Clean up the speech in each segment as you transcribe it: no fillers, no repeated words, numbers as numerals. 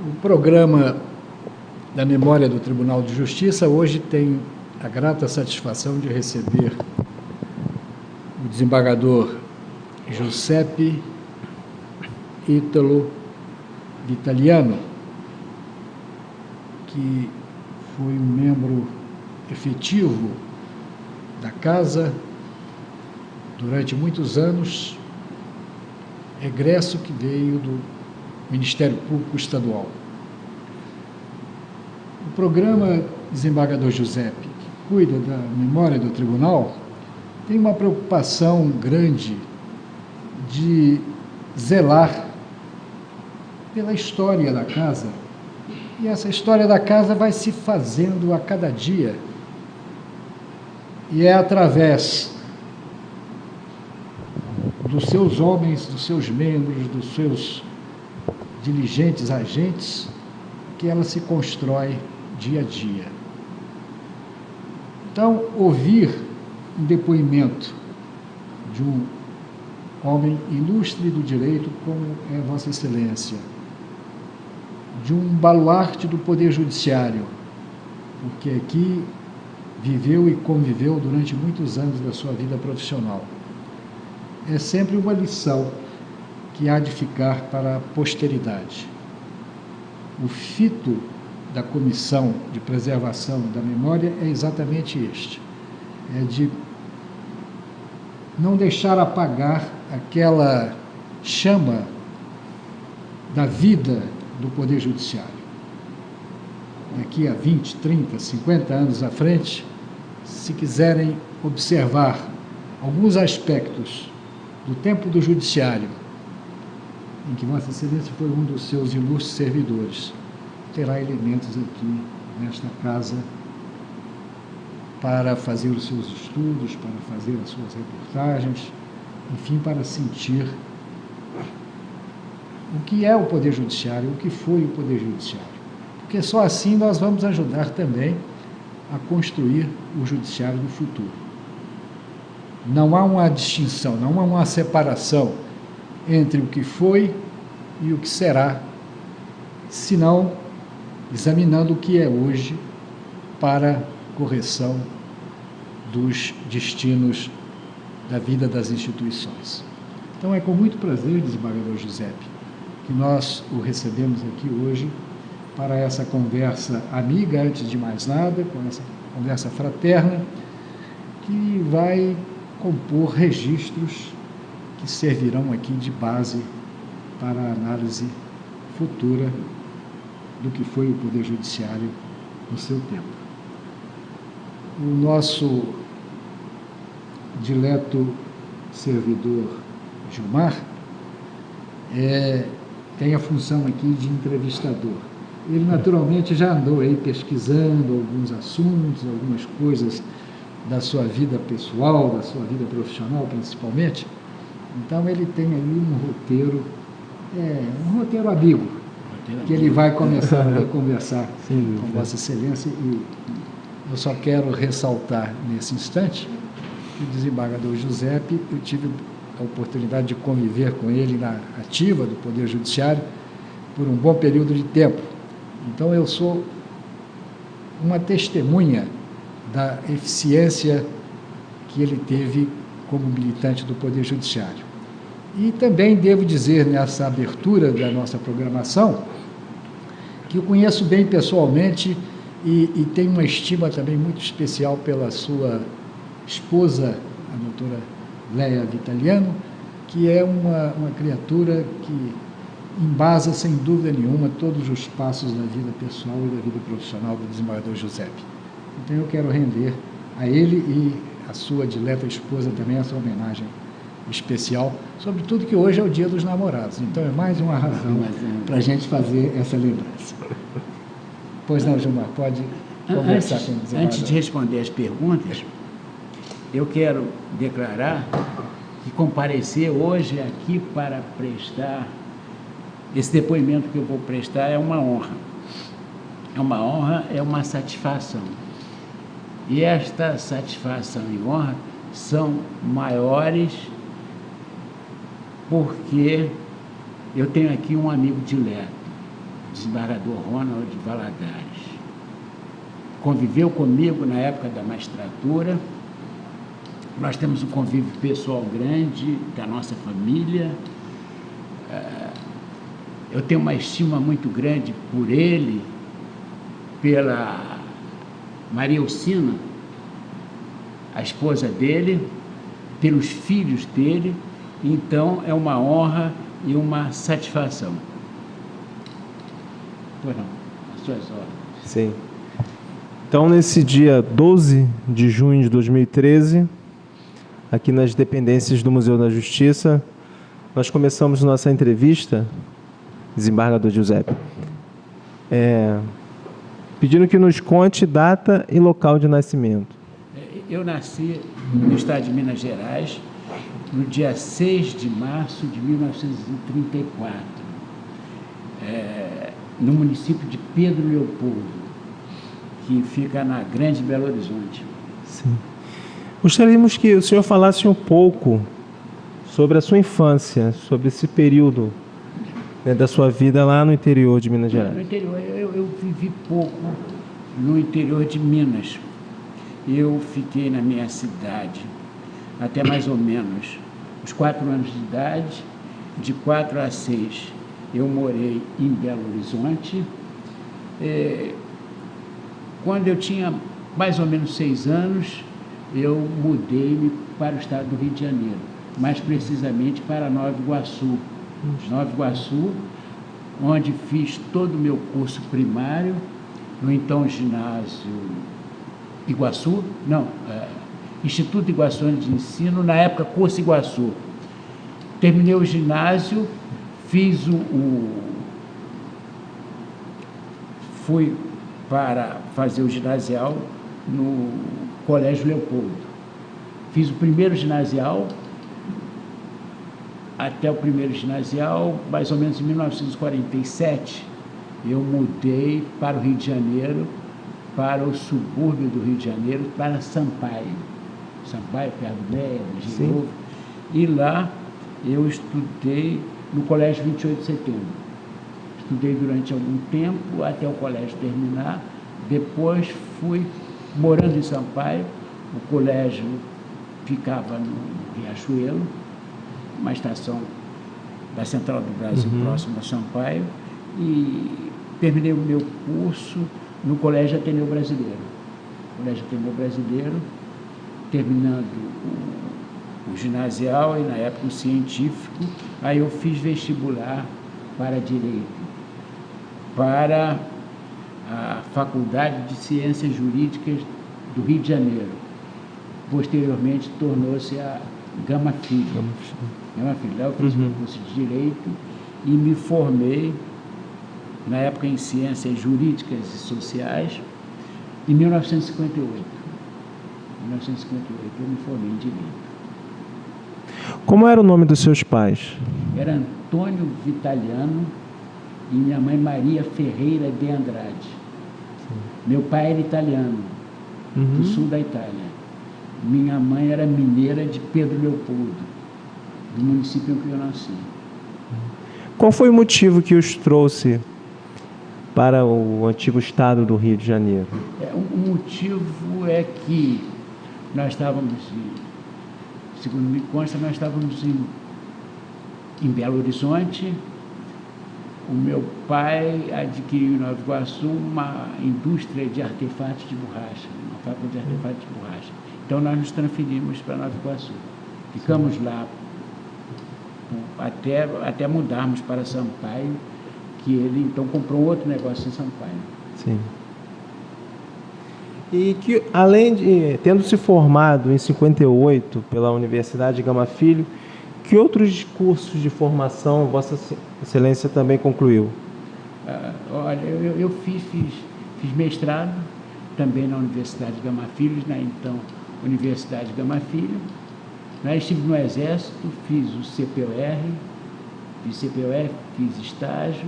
O programa da Memória do Tribunal de Justiça hoje tem a grata satisfação de receber o desembargador Giuseppe Ítalo Vitaliano, que foi um membro efetivo da Casa durante muitos anos, egresso que veio do Ministério Público Estadual. O programa Desembargador Giuseppe, que cuida da memória do tribunal, tem uma preocupação grande de zelar pela história da Casa. E essa história da Casa vai se fazendo a cada dia. E é através dos seus homens, dos seus membros, dos seus diligentes agentes, que ela se constrói dia a dia. Então, ouvir um depoimento de um homem ilustre do direito, como é Vossa Excelência, de um baluarte do Poder Judiciário, porque aqui viveu e conviveu durante muitos anos da sua vida profissional. É sempre uma lição que há de ficar para a posteridade. O fito da Comissão de Preservação da Memória é exatamente este, é de não deixar apagar aquela chama da vida do Poder Judiciário. Daqui a 20, 30, 50 anos à frente, se quiserem observar alguns aspectos do tempo do Judiciário, em que Vossa Excelência foi um dos seus ilustres servidores, terá elementos aqui nesta casa para fazer os seus estudos, para fazer as suas reportagens, enfim, para sentir o que é o Poder Judiciário, o que foi o Poder Judiciário. Porque só assim nós vamos ajudar também a construir o Judiciário do futuro. Não há uma distinção, não há uma separação entre o que foi e o que será, senão examinando o que é hoje para correção dos destinos da vida das instituições. Então é com muito prazer, desembargador Giuseppe, que nós o recebemos aqui hoje para essa conversa amiga, antes de mais nada, com essa conversa fraterna, que vai compor registros que servirão aqui de base para a análise futura do que foi o Poder Judiciário no seu tempo. O nosso dileto servidor Gilmar tem a função aqui de entrevistador. Ele naturalmente já andou aí pesquisando alguns assuntos, algumas coisas da sua vida pessoal, da sua vida profissional principalmente. Então ele tem ali um roteiro amigo, que ele vai começar a conversar com Vossa Excelência, e eu só quero ressaltar nesse instante que o desembargador Giuseppe, eu tive a oportunidade de conviver com ele na ativa do Poder Judiciário por um bom período de tempo. Então eu sou uma testemunha da eficiência que ele teve como militante do Poder Judiciário. E também devo dizer, nessa abertura da nossa programação, que eu conheço bem pessoalmente e tenho uma estima também muito especial pela sua esposa, a doutora Leia Vitaliano, que é uma criatura que embasa, sem dúvida nenhuma, todos os passos da vida pessoal e da vida profissional do desembargador Giuseppe. Então eu quero render a ele e a sua dileta esposa também essa homenagem especial, sobretudo que hoje é o Dia dos Namorados. Então é mais uma razão para a gente fazer essa lembrança. Pois não, Gilmar, pode conversar com o desembargador. Antes de responder as perguntas, eu quero declarar que comparecer hoje aqui para prestar esse depoimento que eu vou prestar é uma honra. É uma honra, é uma satisfação. E esta satisfação e honra são maiores porque eu tenho aqui um amigo dileto. desembargador Ronald Valadares. Conviveu comigo na época da magistratura. Nós temos um convívio pessoal grande da nossa família. Eu tenho uma estima muito grande por ele, pela Maria Alcina, a esposa dele, pelos filhos dele. Então, é uma honra e uma satisfação. Pois não, as suas ordens. Sim. Então, nesse dia 12 de junho de 2013, aqui nas dependências do Museu da Justiça, nós começamos nossa entrevista, desembargador Giuseppe, pedindo que nos conte data e local de nascimento. Eu nasci no estado de Minas Gerais, no dia 6 de março de 1934, no município de Pedro Leopoldo, que fica na Grande Belo Horizonte. Sim. Gostaríamos que o senhor falasse um pouco sobre a sua infância, sobre esse período, né, da sua vida lá no interior de Minas Gerais. No interior, eu vivi pouco no interior de Minas. Eu fiquei na minha cidade até mais ou menos os 4 anos de idade. De 4 a 6 eu morei em Belo Horizonte. Quando eu tinha mais ou menos 6 anos, eu mudei-me para o estado do Rio de Janeiro, mais precisamente para Nova Iguaçu. Nova Iguaçu, onde fiz todo o meu curso primário, no então ginásio Instituto Iguaçuano de Ensino, na época Curso Iguaçu. Terminei o ginásio, fui para fazer o ginasial no Colégio Leopoldo. Fiz o primeiro ginasial, até o primeiro ginasial, mais ou menos em 1947, eu mudei para o Rio de Janeiro, para o subúrbio do Rio de Janeiro, para Sampaio, perto do Meia, do Engenho. E lá eu estudei no Colégio 28 de Setembro. Estudei durante algum tempo, até o colégio terminar. Depois fui morando em Sampaio. O colégio ficava no Riachuelo, uma estação da Central do Brasil, próximo a Sampaio, e terminei o meu curso no Colégio Ateneu Brasileiro. Colégio Ateneu Brasileiro, terminando o ginasial e, na época, o científico. Aí eu fiz vestibular para Direito, para a Faculdade de Ciências Jurídicas do Rio de Janeiro. Posteriormente, tornou-se a Gama Filho. Lá eu fiz o curso de Direito e me formei, na época, em Ciências Jurídicas e Sociais, em 1958. Em 1958 eu me formei em Direito. Como era o nome dos seus pais? Era Antônio Vitaliano e minha mãe Maria Ferreira de Andrade. Sim. Meu pai era italiano, do sul da Itália. Minha mãe era mineira de Pedro Leopoldo, do município em que eu nasci. Qual foi o motivo que os trouxe para o antigo estado do Rio de Janeiro? O motivo é que nós estávamos, segundo me consta, nós estávamos em Belo Horizonte. O meu pai adquiriu em Nova Iguaçu uma indústria de artefatos de borracha, uma fábrica de artefatos de borracha. Então nós nos transferimos para Nova Iguaçu. Ficamos lá até mudarmos para Sampaio, que ele então comprou outro negócio em Sampaio. Sim. E que, além de, tendo se formado em 58 pela Universidade Gama Filho, que outros cursos de formação Vossa Excelência também concluiu? Olha, eu fiz mestrado também na Universidade Gama Filho, na então Universidade Gama Filho. Estive no Exército, fiz o CPOR, fiz estágio,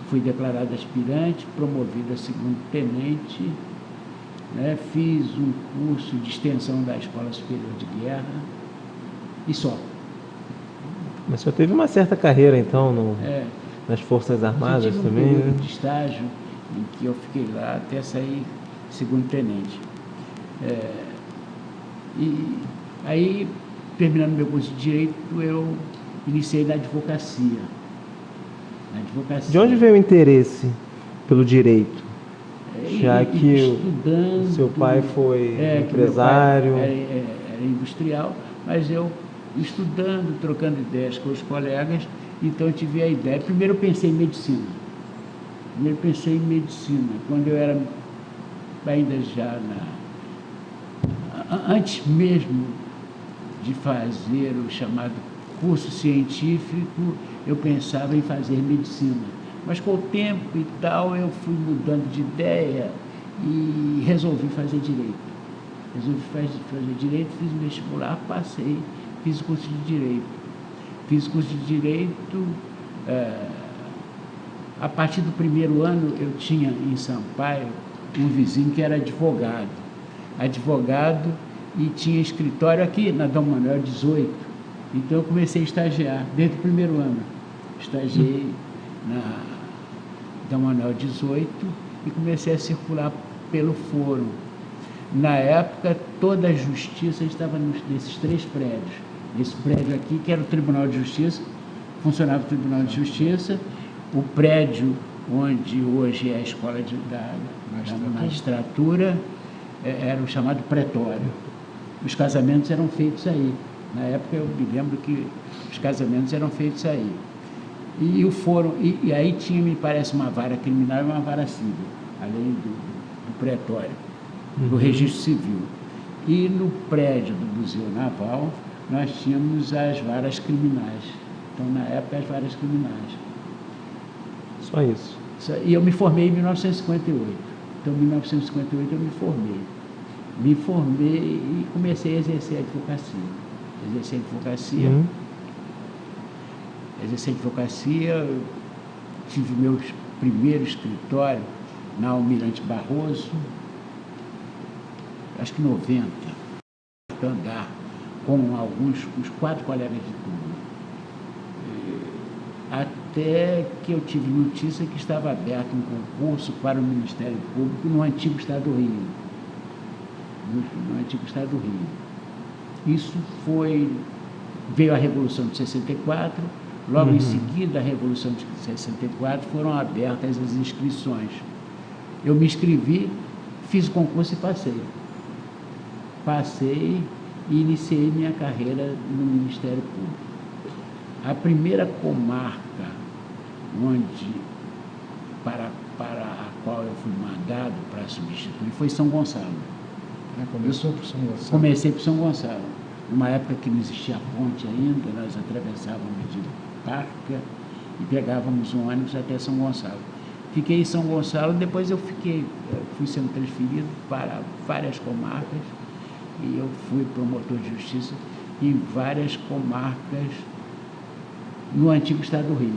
fui declarado aspirante, promovido a segundo tenente, fiz um curso de extensão da Escola Superior de Guerra e só. Mas o senhor teve uma certa carreira, então? nas Forças Armadas eu tive também, um período né? de estágio em que eu fiquei lá até sair segundo-tenente. E aí, terminando meu curso de Direito, eu iniciei na advocacia. De onde veio o interesse pelo direito? Já que estudando, o seu pai foi Que empresário. meu pai era industrial, mas eu estudando, trocando ideias com os colegas, então eu tive a ideia. Primeiro eu pensei em medicina. Quando eu era ainda já antes mesmo de fazer o chamado curso científico, eu pensava em fazer medicina. Mas com o tempo e tal, eu fui mudando de ideia e resolvi fazer direito. Fiz o vestibular, passei, fiz o curso de direito. A partir do primeiro ano, eu tinha em Sampaio um vizinho que era advogado e tinha escritório aqui na Dom Manuel 18. Então eu comecei a estagiar desde o primeiro ano. Estagiei na Dom Manuel 18 e comecei a circular pelo foro. Na época, toda a justiça estava nesses 3 prédios. Esse prédio aqui, que era o Tribunal de Justiça, funcionava o Tribunal de Justiça, o prédio onde hoje é a Escola da Magistratura, era o chamado pretório. Os casamentos eram feitos aí. Na época eu me lembro que os casamentos eram feitos aí. E o foro, e aí tinha, me parece, uma vara criminal e uma vara civil, além do pretório, do registro civil. E no prédio do Museu Naval, nós tínhamos as varas criminais. Então, na época, as varas criminais. Só isso. E eu me formei em 1958. Então, em 1958 eu me formei. E comecei a exercer a advocacia. Tive meu primeiro escritório na Almirante Barroso, acho que 90, andar, com uns 4 colegas de turma. Até que eu tive notícia que estava aberto um concurso para o Ministério Público no antigo Estado do Rio. Isso veio a Revolução de 64, logo em seguida a Revolução de 64 foram abertas as inscrições. Eu me inscrevi, fiz o concurso e passei. Passei e iniciei minha carreira no Ministério Público. A primeira comarca para a qual eu fui mandado para substituir foi São Gonçalo. Começou por São Gonçalo? Comecei por São Gonçalo. Numa época que não existia ponte ainda, nós atravessávamos de barca e pegávamos um ônibus até São Gonçalo. Fiquei em São Gonçalo, depois fui sendo transferido para várias comarcas e eu fui promotor de justiça em várias comarcas no antigo Estado do Rio.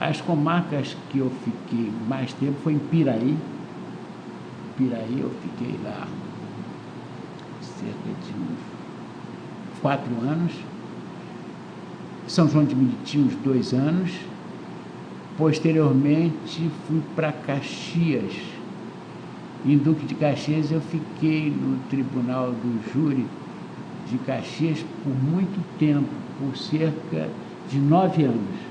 As comarcas que eu fiquei mais tempo foi em Piraí. Eu fiquei lá cerca de 4 anos. São João de Meriti, uns 2 anos. Posteriormente, fui para Caxias. Em Duque de Caxias, eu fiquei no Tribunal do Júri de Caxias por muito tempo, por cerca de 9 anos.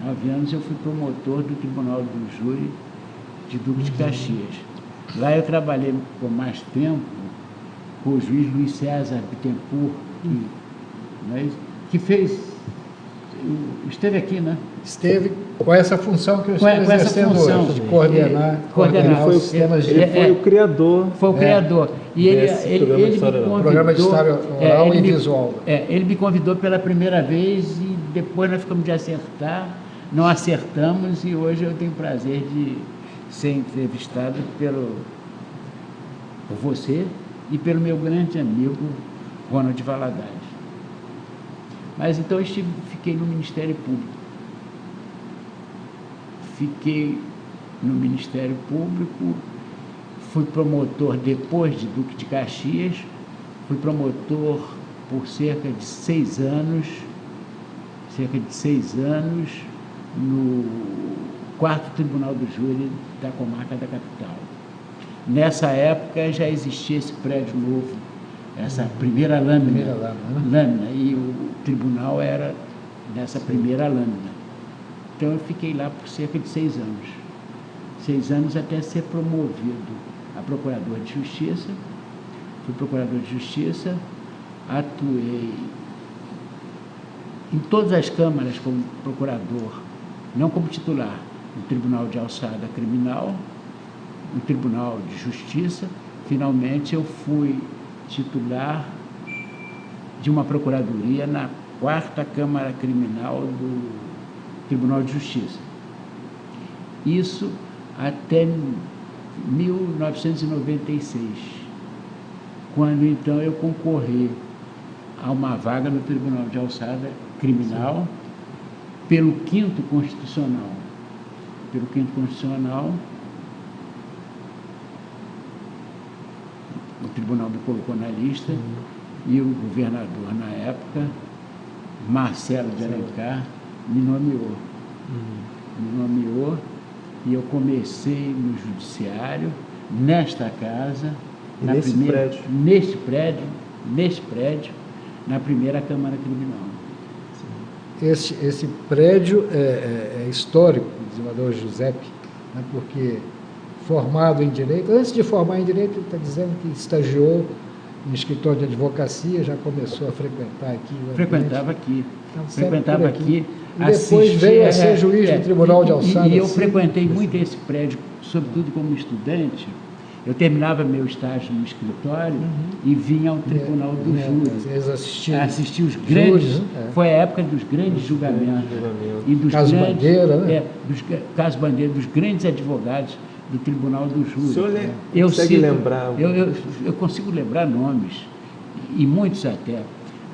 9 anos eu fui promotor do Tribunal do Júri de Duque de Caxias. Lá eu trabalhei por mais tempo com o juiz Luiz César Bittencourt, que esteve aqui, né? Esteve com essa função que eu estou exercendo hoje, de coordenar os sistemas de... Ele foi o criador. Foi o criador. E ele me convidou... Programa de história oral e visual. Ele me convidou pela primeira vez e depois nós ficamos de acertar, não acertamos e hoje eu tenho o prazer de ser entrevistado por você e pelo meu grande amigo Ronald Valadares. Mas então eu fiquei no Ministério Público. Fui promotor depois de Duque de Caxias, fui promotor por cerca de 6 anos, no 4º Tribunal do Júri da comarca da capital. Nessa época já existia esse prédio novo, essa primeira lâmina, e o tribunal era nessa primeira lâmina. Então eu fiquei lá por cerca de 6 anos. 6 anos até ser promovido a procurador de justiça. Fui procurador de justiça, atuei em todas as câmaras como procurador, não como titular, no Tribunal de Alçada Criminal, no Tribunal de Justiça. Finalmente eu fui titular de uma procuradoria na 4ª Câmara Criminal do Tribunal de Justiça. Isso até 1996, quando então eu concorri a uma vaga no Tribunal de Alçada Criminal. Sim. Pelo 5º Constitucional. Pelo 5º Constitucional, o tribunal me colocou na lista. E o governador, na época, Marcelo de Alencar, me nomeou. Me nomeou, e eu comecei no judiciário, nesta casa, neste prédio, na primeira Câmara Criminal. Esse prédio é histórico, desembargador Giuseppe, né, porque formado em Direito, antes de formar em Direito, ele está dizendo que estagiou em escritório de advocacia, já começou a frequentar aqui. Frequentava aqui. Frequentava aqui. E depois veio a ser juiz do Tribunal de Alçada. E eu frequentei muito esse prédio, sobretudo como estudante. Eu terminava meu estágio no escritório e vinha ao Tribunal do Júri. Assistia os grandes. Foi a época dos grandes julgamentos. E dos Caso Bandeira, né? Caso Bandeira, dos grandes advogados do Tribunal do Júri. O senhor consegue lembrar? Eu consigo lembrar nomes, e muitos até.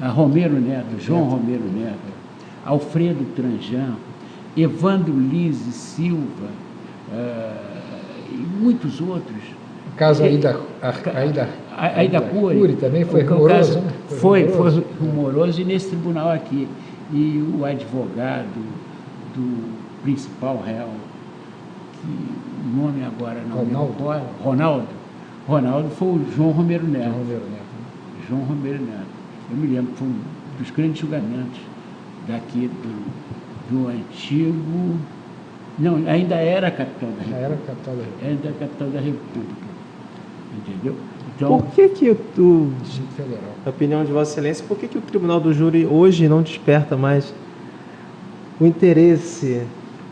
Romero Neto, João Romero Neto, Alfredo Tranjan, Evandro Lise Silva, e muitos outros. O caso Aida Cury também foi rumoroso, né? Foi rumoroso, e nesse tribunal aqui. E o advogado do principal réu, que o nome agora não me recordo, Ronaldo foi o João Romero Neto. João Romero Neto. Eu me lembro que foi um dos grandes julgamentos daqui do antigo... Não, ainda era a capital da República. Era a capital da República. Ainda era a capital da República. Entendeu? Então, por que na opinião de Vossa Excelência, por que o Tribunal do Júri hoje não desperta mais o interesse,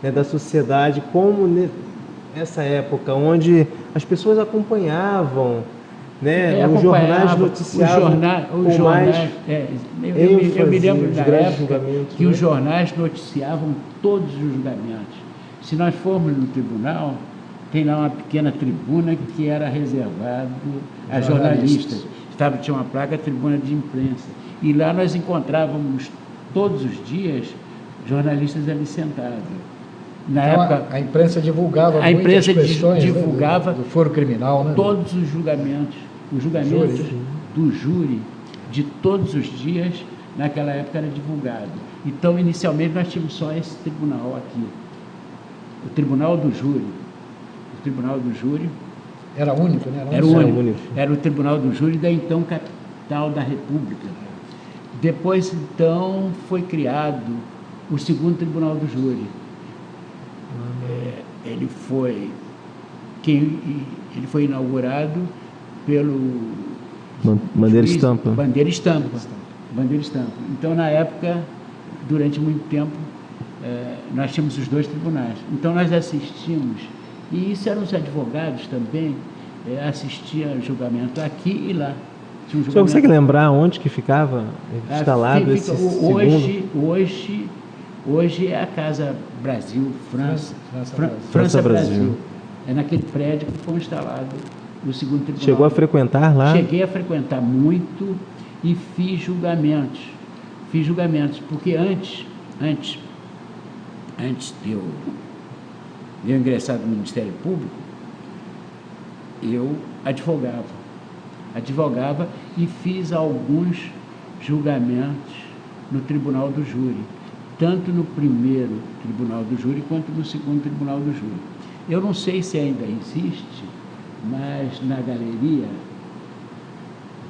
né, da sociedade, como nessa época, onde as pessoas acompanhavam, né, os jornais noticiavam com mais ênfase, eu me lembro da época julgamentos, que, né? Os jornais noticiavam todos os julgamentos. Se nós formos no tribunal, tem lá uma pequena tribuna que era reservada a jornalistas. Tinha uma placa, tribuna de imprensa. E lá nós encontrávamos todos os dias jornalistas ali sentados. Na então, época, a imprensa divulgava muitas questões, divulgava, né, do foro criminal, né? Todos os julgamentos do júri, de todos os dias, naquela época era divulgado. Então, inicialmente, nós tínhamos só esse tribunal aqui, o Tribunal do Júri. O Tribunal do Júri era único, né? Era único. Era o Tribunal do Júri da então capital da República. Depois, então, foi criado o 2º Tribunal do Júri. Ele foi inaugurado pelo Bandeira Stampa. Bandeira Stampa. Então, na época, durante muito tempo, nós tínhamos os 2 tribunais. Então, nós assistimos, e isso eram os advogados também, assistiam julgamento aqui e lá. O senhor consegue lembrar onde que ficava instalado esse segundo? Hoje é a Casa Brasil, França Brasil. É naquele prédio que foi instalado o 2º Tribunal. Chegou a frequentar lá? Cheguei a frequentar muito e fiz julgamentos, porque antes de eu ingressar no Ministério Público, eu advogava e fiz alguns julgamentos no tribunal do júri, tanto no primeiro tribunal do júri quanto no segundo tribunal do júri. Eu não sei se ainda existe, mas na galeria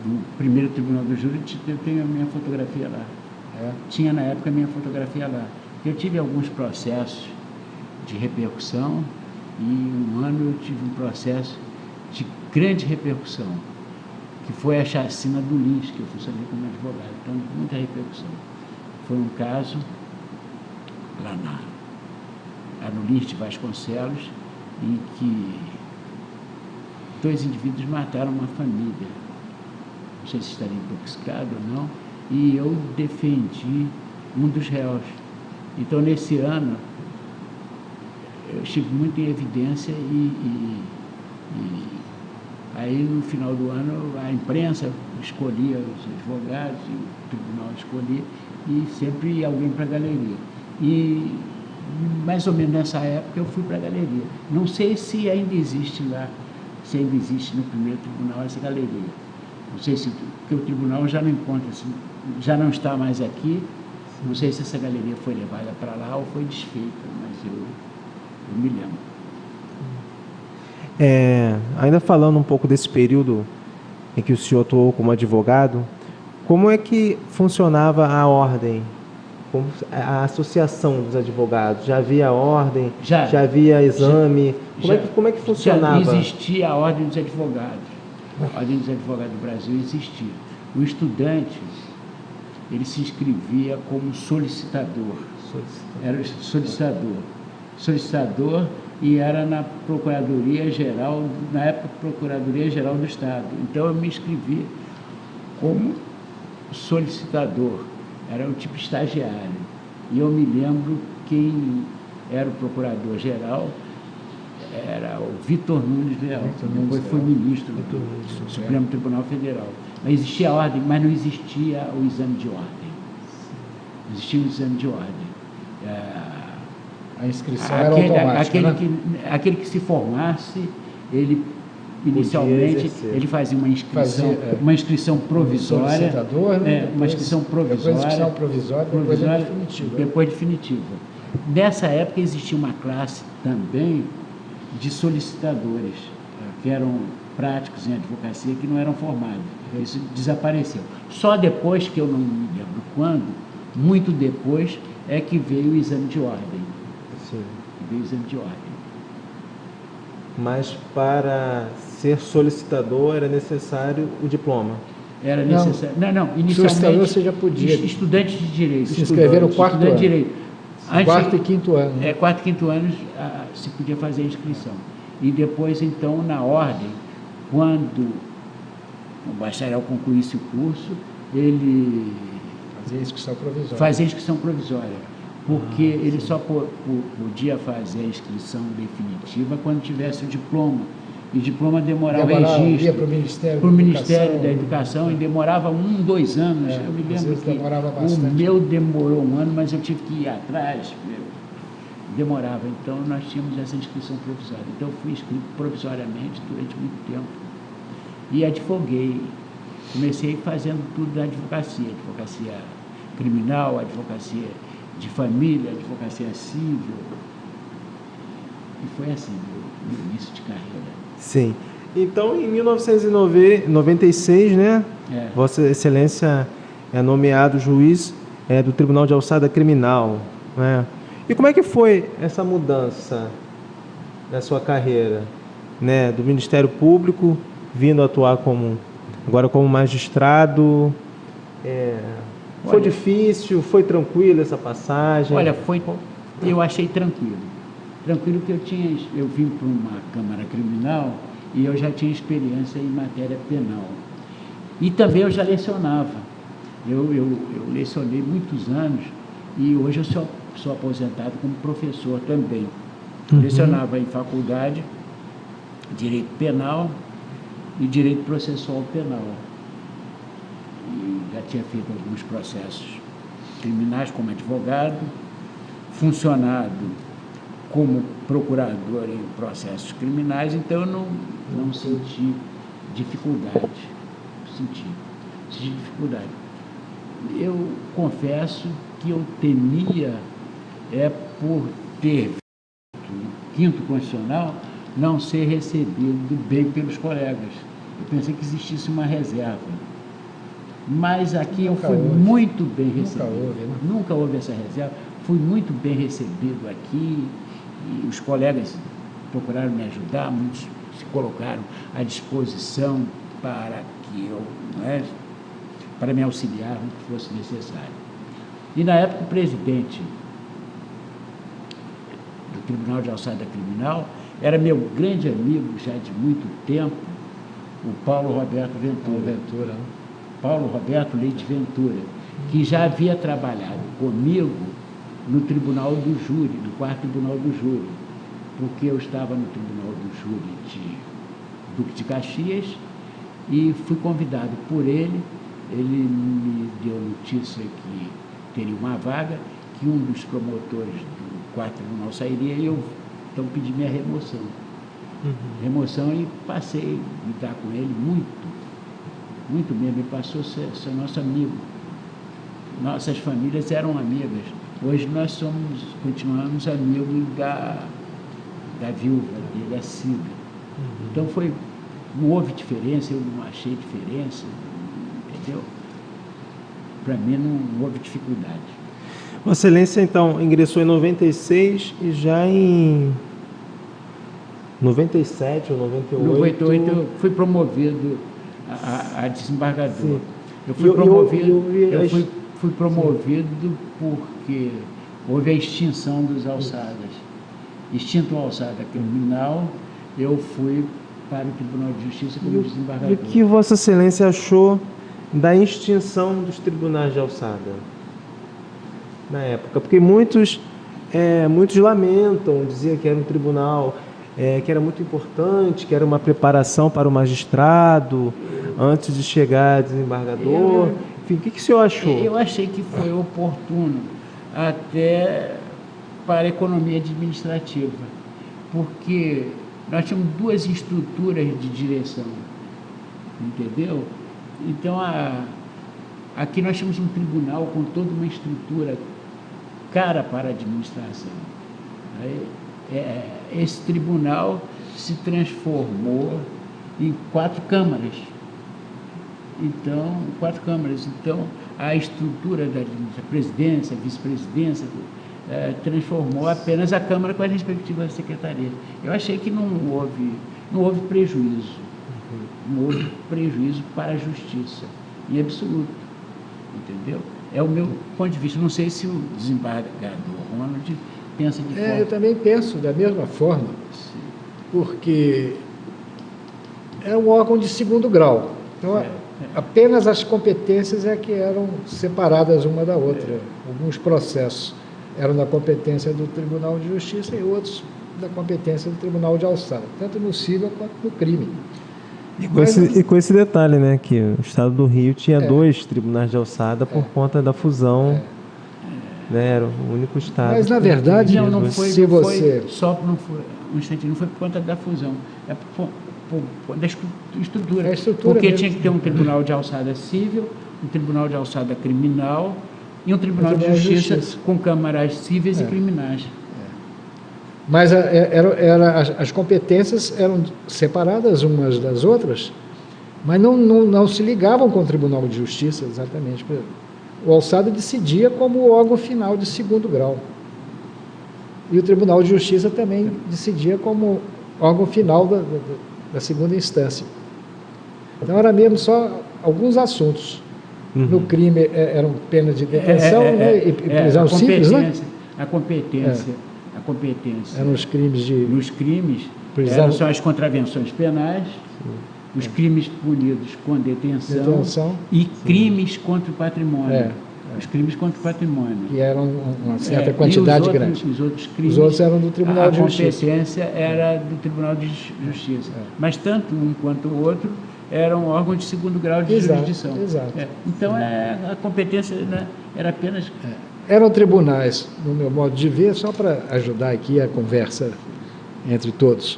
do primeiro tribunal do júri eu tenho a minha fotografia lá. Tinha na época a minha fotografia lá. Eu tive alguns processos de repercussão e um ano eu tive um processo de grande repercussão, que foi a chacina do Lins, que eu funcionei como advogado. Então, muita repercussão. Foi um caso lá no Lins de Vasconcelos, em que 2 indivíduos mataram uma família. Não sei se estaria intoxicado ou não, e eu defendi um dos réus. Então, nesse ano, eu estive muito em evidência e aí, no final do ano, a imprensa escolhia os advogados, e o tribunal escolhia, e sempre ia alguém para a galeria. E, mais ou menos nessa época, eu fui para a galeria. Não sei se ainda existe lá, se ainda existe no primeiro tribunal essa galeria. Não sei se, porque o tribunal já não encontra, já não está mais aqui. Não sei se essa galeria foi levada para lá ou foi desfeita, mas eu me lembro. Ainda falando um pouco desse período em que o senhor atuou como advogado, como é que funcionava a ordem, a associação dos advogados? Já havia ordem? Já havia exame? Como é que funcionava? Já existia a ordem dos advogados. A ordem dos advogados do Brasil existia. O estudante, ele se inscrevia como solicitador. Era solicitador e era na Procuradoria-Geral, na época Procuradoria-Geral do Estado. Então eu me inscrevi como solicitador, era um tipo estagiário. E eu me lembro quem era o procurador-geral, era o Vitor Nunes Leal, depois foi ministro do Supremo Tribunal Federal. Mas existia a ordem, mas não existia o exame de ordem. Não existia o exame de ordem. A inscrição era automática, aquele que se formasse, ele inicialmente ele fazia uma inscrição provisória, uma inscrição provisória, depois definitiva. Nessa época existia uma classe também de solicitadores, que eram práticos em advocacia, que não eram formados. Isso desapareceu. Só depois, que eu não me lembro quando, muito depois, é que veio o exame de ordem. Sim. Veio o exame de ordem. Mas para ser solicitador era necessário o diploma? Era necessário. Não, inicialmente. Solicitador você já podia. Estudantes de direito. Se inscreveram no quarto ano. Direito. Quarto e quinto ano. Quarto e quinto anos se podia fazer a inscrição. E depois, então, na ordem, quando o bacharel concluísse o curso, ele fazia a inscrição provisória. Porque ele só podia fazer a inscrição definitiva quando tivesse o diploma. E o diploma demorava registro. Ia para o Ministério da Educação e demorava 2 anos. Eu me lembro que o meu demorou 1 ano, mas eu tive que ir atrás. Demorava. Então, nós tínhamos essa inscrição provisória. Então, eu fui inscrito provisoriamente durante muito tempo. E advoguei. Comecei fazendo tudo da advocacia. Advocacia criminal, advocacia de família, advocacia civil. E foi assim, meu início de carreira. Sim. Então, em 1996, né? Vossa Excelência é nomeado juiz do Tribunal de Alçada Criminal, né? E como é que foi essa mudança na sua carreira, né? Do Ministério Público, vindo atuar agora como magistrado? Foi difícil? Foi tranquilo essa passagem? Olha, eu achei tranquilo. Tranquilo que eu vim para uma Câmara Criminal e eu já tinha experiência em matéria penal. E também eu já lecionava. Eu lecionei muitos anos e hoje eu sou aposentado como professor também. Lecionava em faculdade, Direito Penal e Direito Processual Penal. E já tinha feito alguns processos criminais como advogado, funcionado como procurador em processos criminais, então eu não senti dificuldade. Senti dificuldade. eu confesso que eu temia por ter o 5º Constitucional não ser recebido bem pelos colegas. Eu pensei que existisse uma reserva. Mas aqui eu fui muito bem recebido. Nunca houve essa reserva. Fui muito bem recebido aqui e os colegas procuraram me ajudar, muitos se colocaram à disposição para que eu, para me auxiliar no que fosse necessário. E na época o presidente do Tribunal de Alçada Criminal era meu grande amigo já de muito tempo, o Paulo Roberto Ventura. Paulo Roberto Leite Ventura, que já havia trabalhado comigo no Tribunal do Júri, no 4º Tribunal do Júri, porque eu estava no Tribunal do Júri de Duque de Caxias e fui convidado por ele. Ele me deu notícia que teria uma vaga, que um dos promotores do 4º Tribunal sairia e eu então pedi minha remoção. Remoção e passei a lidar com ele muito mesmo, ele passou a ser nosso amigo. Nossas famílias eram amigas. Hoje nós continuamos amigos da viúva dele, a Cida. Então não houve diferença, eu não achei diferença, entendeu? Para mim não houve dificuldade. Vossa Excelência, então, ingressou em 96 e já em 97 ou 98... 98 eu fui promovido a desembargador. Sim. Eu fui promovido porque houve a extinção dos alçadas. Extinto a alçada criminal, eu fui para o Tribunal de Justiça como desembargador. E o que Vossa Excelência achou da extinção dos tribunais de alçada na época? Porque muitos lamentam, diziam que era um tribunal que era muito importante, que era uma preparação para o magistrado antes de chegar a desembargador. Enfim, o que o senhor achou? Eu achei que foi oportuno até para a economia administrativa, porque nós tínhamos 2 estruturas de direção, entendeu? Então, aqui nós tínhamos um tribunal com toda uma estrutura cara para a administração. Esse tribunal se transformou em 4 câmaras. Então, 4 câmaras. Então, a estrutura da presidência, vice-presidência, transformou apenas a Câmara com a respectiva secretaria. Eu achei que não houve prejuízo. Não houve prejuízo para a justiça, em absoluto. Entendeu? É o meu ponto de vista. Não sei se o desembargador Ronald pensa de forma... Eu também penso da mesma forma, porque é um órgão de 2º grau. Então, apenas as competências é que eram separadas uma da outra. Alguns processos eram da competência do Tribunal de Justiça e outros da competência do Tribunal de Alçada, tanto no civil quanto no crime. E com esse detalhe, né, que o Estado do Rio tinha 2 tribunais de alçada por conta da fusão, né, era o único Estado. Mas, na verdade, não foi por conta da fusão, é da estrutura. Porque mesmo. Tinha que ter um tribunal de alçada civil, um tribunal de alçada criminal e um tribunal de justiça com câmaras cíveis e criminais. Mas as competências eram separadas umas das outras, mas não se ligavam com o Tribunal de Justiça, exatamente. O alçada decidia como órgão final de 2º grau. E o Tribunal de Justiça também decidia como órgão final da 2ª instância. Então, era mesmo só alguns assuntos. No crime eram penas de detenção e prisão simples, né? A competência. Nos crimes, são as contravenções penais, os crimes punidos com detenção. E crimes contra o patrimônio. Os crimes contra o patrimônio. Que eram uma certa quantidade grande. Os outros crimes, os outros eram do Tribunal de Justiça. A competência era do Tribunal de Justiça. Mas tanto um quanto o outro eram órgãos de 2º grau de jurisdição. Exato. Então, a competência, né, era apenas... Eram tribunais, no meu modo de ver, só para ajudar aqui a conversa entre todos.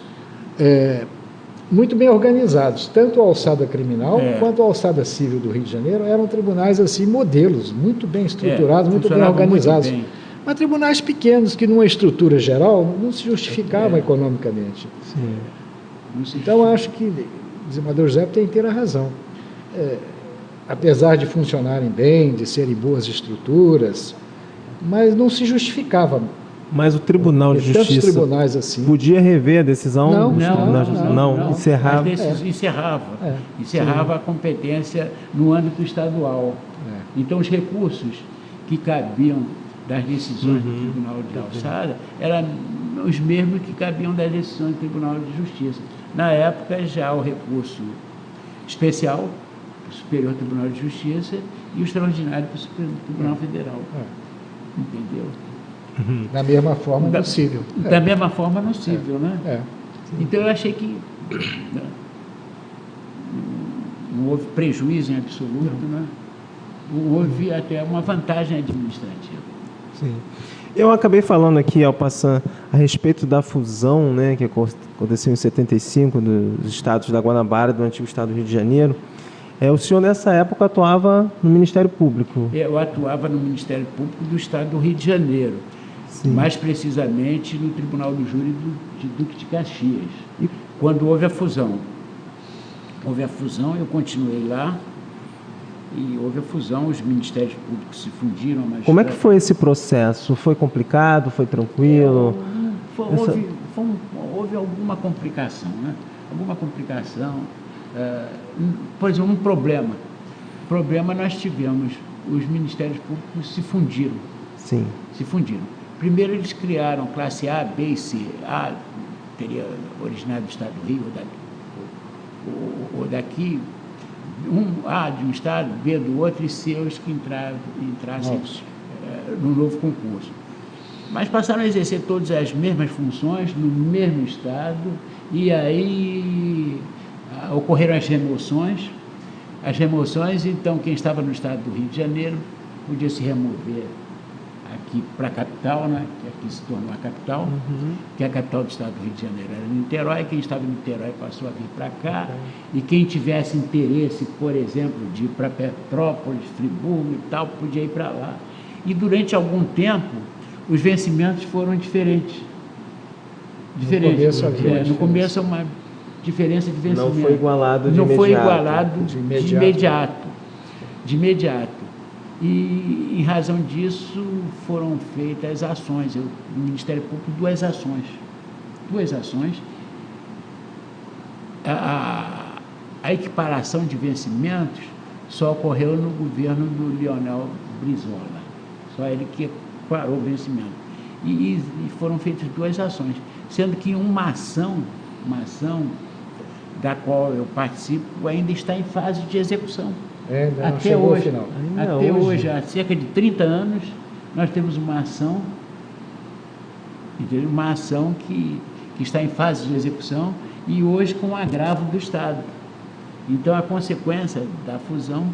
muito bem organizados. Tanto a alçada criminal quanto a alçada civil do Rio de Janeiro eram tribunais assim, modelos, muito bem estruturados, muito bem organizados. Muito bem. Mas tribunais pequenos que, numa estrutura geral, não se justificavam economicamente. Sim. Então, acho que o desembargador José tem inteira razão. Apesar de funcionarem bem, de serem boas estruturas, mas não se justificava. Mas o Tribunal de Justiça tribunais assim podia rever a decisão? Não. Encerrava. Encerrava a competência no âmbito estadual. Então, os recursos que cabiam das decisões do Tribunal de Alçada eram os mesmos que cabiam das decisões do Tribunal de Justiça. Na época, já o recurso especial para o Superior Tribunal de Justiça e o extraordinário para o Superior Tribunal Federal. Entendeu? Da mesma forma no cível. Da mesma forma no cível, né? Então, eu achei que não houve prejuízo em absoluto, né? Houve até uma vantagem administrativa. Sim. Eu acabei falando aqui, ao passar, a respeito da fusão, né, que aconteceu em 75, dos estados da Guanabara, do antigo estado do Rio de Janeiro. O senhor, nessa época, atuava no Ministério Público? Eu atuava no Ministério Público do estado do Rio de Janeiro. Sim. Mais precisamente no Tribunal do Júri de Duque de Caxias. Quando houve a fusão. Eu continuei lá. E houve a fusão, os ministérios públicos se fundiram. Como é que foi esse processo? Foi complicado? Foi tranquilo? Houve alguma complicação, né? Por exemplo, um problema. Nós tivemos, os ministérios públicos se fundiram. Sim. Se fundiram. Primeiro eles criaram classe A, B e C. A teria originado do estado do Rio ou daqui. A de um estado, B do outro e C os que entrassem no novo concurso. Mas passaram a exercer todas as mesmas funções no mesmo estado e aí ocorreram as remoções. Então, quem estava no estado do Rio de Janeiro podia se remover aqui para a capital, né? Que aqui se tornou a capital, que a capital do estado do Rio de Janeiro era Niterói. Quem estava em Niterói passou a vir para cá, e quem tivesse interesse, por exemplo, de ir para Petrópolis, Friburgo e tal, podia ir para lá. E durante algum tempo, os vencimentos foram diferentes. No começo, uma diferença de vencimento. Não foi igualado de imediato. E, em razão disso, foram feitas ações. No Ministério Público, duas ações. A equiparação de vencimentos só ocorreu no governo do Leonel Brizola. Só ele que equiparou o vencimento. E foram feitas duas ações, sendo que uma ação da qual eu participo ainda está em fase de execução. Até hoje, há cerca de 30 anos, nós temos uma ação que está em fase de execução e hoje com um agravo do Estado. Então, a consequência da fusão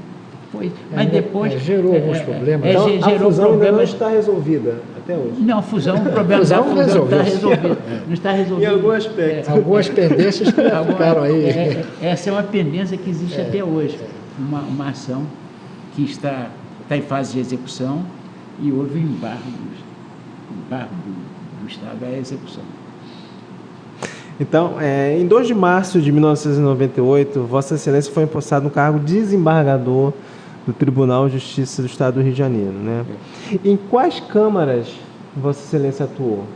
foi... Mas depois... gerou alguns problemas. Então, a fusão ainda não está resolvida até hoje. Não, a fusão, o problema da fusão está resolvido. Não está resolvido. Em algum aspecto. Algumas pendências que ficaram aí. Essa é uma pendência que existe até hoje. Uma ação que está em fase de execução e houve um embargo do Estado à execução. Então, em 2 de março de 1998, Vossa Excelência foi empossado no cargo de desembargador do Tribunal de Justiça do Estado do Rio de Janeiro, né? Em quais câmaras Vossa Excelência atuou?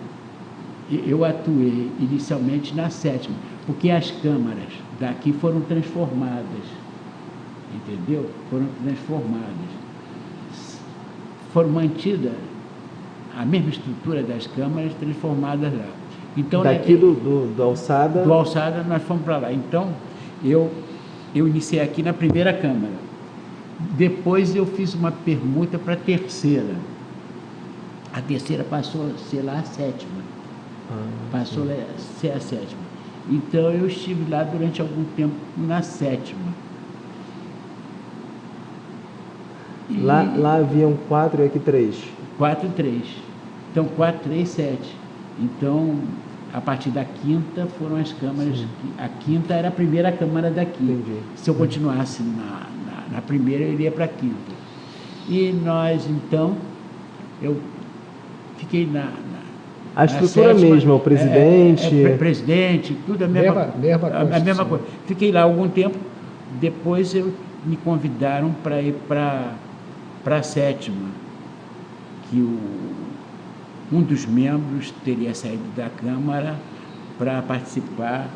Eu atuei inicialmente na 7ª, porque as câmaras daqui foram transformadas. Entendeu? Foram transformadas. Foram mantidas a mesma estrutura das câmaras, transformadas lá. Então, daqui do Alçada? Do Alçada nós fomos para lá. Então, eu iniciei aqui na 1ª Câmara. Depois eu fiz uma permuta para a 3ª. A 3ª passou a ser lá a 7ª. Passou a ser a 7ª. Então, eu estive lá durante algum tempo na 7ª. Lá haviam 4 e aqui 3. 4 e 3. Então, 4, 3, 7. Então, A partir da quinta foram as câmaras. A quinta era a primeira câmara daqui. Entendi. Se eu continuasse na primeira, eu iria para a quinta. E nós, então, eu fiquei a estrutura mesma, o presidente... presidente, tudo a mesma coisa. Fiquei lá algum tempo, depois me convidaram para ir para a sétima, que um dos membros teria saído da Câmara para participar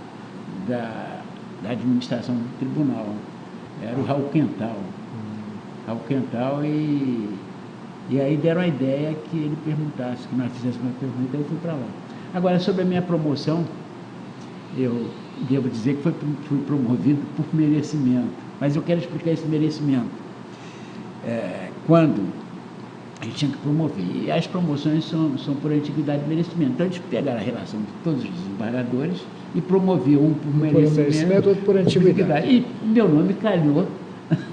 da administração do tribunal. Era o Raul Quental. Raul Quental e aí deram a ideia que ele perguntasse, que nós fizéssemos uma pergunta, eu fui para lá. Agora, sobre a minha promoção, eu devo dizer que fui promovido por merecimento, mas eu quero explicar esse merecimento. Quando a gente tinha que promover, e as promoções são por antiguidade e merecimento, então eles pegaram a relação de todos os desembargadores e promoviam um por merecimento, outro por antiguidade. E meu nome calhou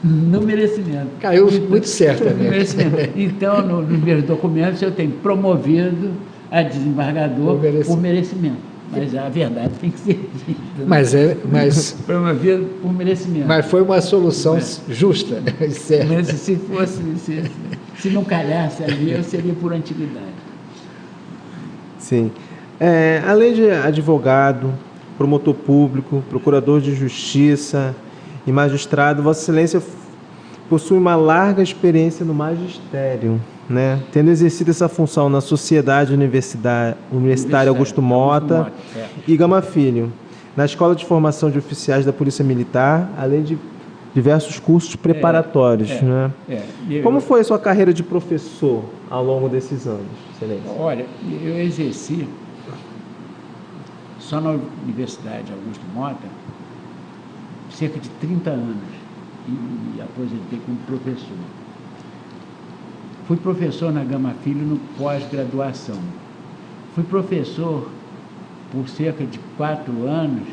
no merecimento. Caiu muito certo também. Então, nos meus documentos, eu tenho promovido a desembargador por merecimento. Mas a verdade tem que ser dita. Mas promovido por merecimento. Mas foi uma solução justa e certa. Mas se não calhasse ali, eu seria por antiguidade. Sim. Além de advogado, promotor público, procurador de justiça e magistrado, Vossa Excelência possui uma larga experiência no magistério, né? Tendo exercido essa função na Sociedade Universitária Augusto Mota e Gama Filho, na Escola de Formação de Oficiais da Polícia Militar, além de diversos cursos preparatórios. Né? Como foi a sua carreira de professor ao longo desses anos, Excelência? Olha, eu exerci só na Universidade Augusto Mota cerca de 30 anos e aposentei como professor. Fui professor na Gama Filho no pós-graduação. Fui professor por cerca de 4 anos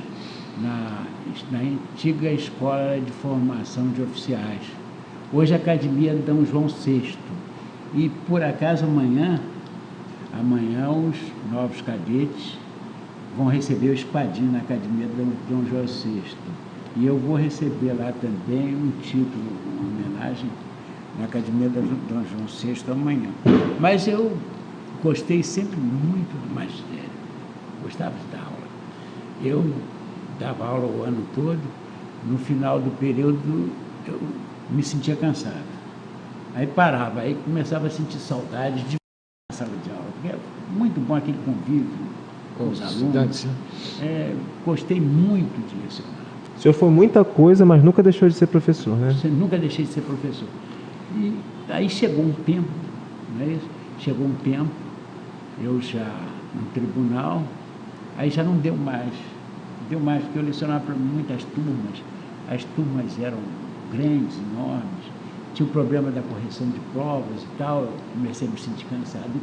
na antiga Escola de Formação de Oficiais, hoje Academia D. João VI. E, por acaso, amanhã os novos cadetes vão receber o espadinho na Academia D. João VI. E eu vou receber lá também um título, uma homenagem, na Academia D. João VI amanhã. Mas eu gostei sempre muito do magistério, gostava de dar aula. Eu dava aula o ano todo, no final do período eu me sentia cansado. Aí parava, aí começava a sentir saudade de sala de aula, porque é muito bom aquele convívio com os alunos. Gostei muito disso. O senhor foi muita coisa, mas nunca deixou de ser professor, né? Nunca deixei de ser professor. E aí chegou um tempo, não é isso? Chegou um tempo, eu já no tribunal, aí já não deu mais. Deu mais, porque eu lecionava para muitas turmas, as turmas eram grandes, enormes, tinha o problema da correção de provas e tal, eu comecei a me sentir cansado e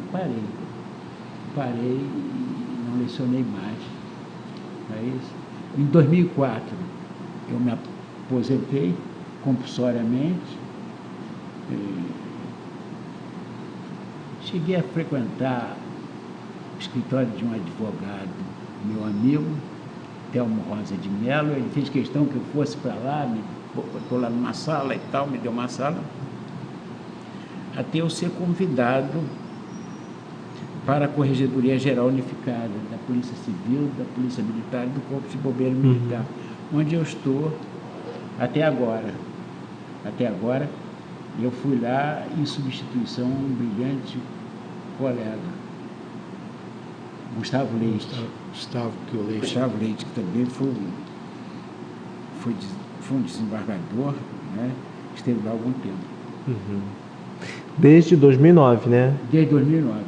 parei e não lecionei mais. Não é isso? Em 2004, eu me aposentei compulsoriamente, cheguei a frequentar o escritório de um advogado, meu amigo, Telmo Rosa de Mello. Ele fez questão que eu fosse para lá, me botou lá numa sala e tal, me deu uma sala, até eu ser convidado para a Corregedoria Geral Unificada da Polícia Civil, da Polícia Militar e do Corpo de Bombeiro Militar, onde eu estou até agora. Até agora, eu fui lá em substituição a um brilhante colega, Gustavo Leite. Gustavo Leite, que também foi um desembargador, né? Esteve lá há algum tempo. Desde 2009, né? Desde 2009.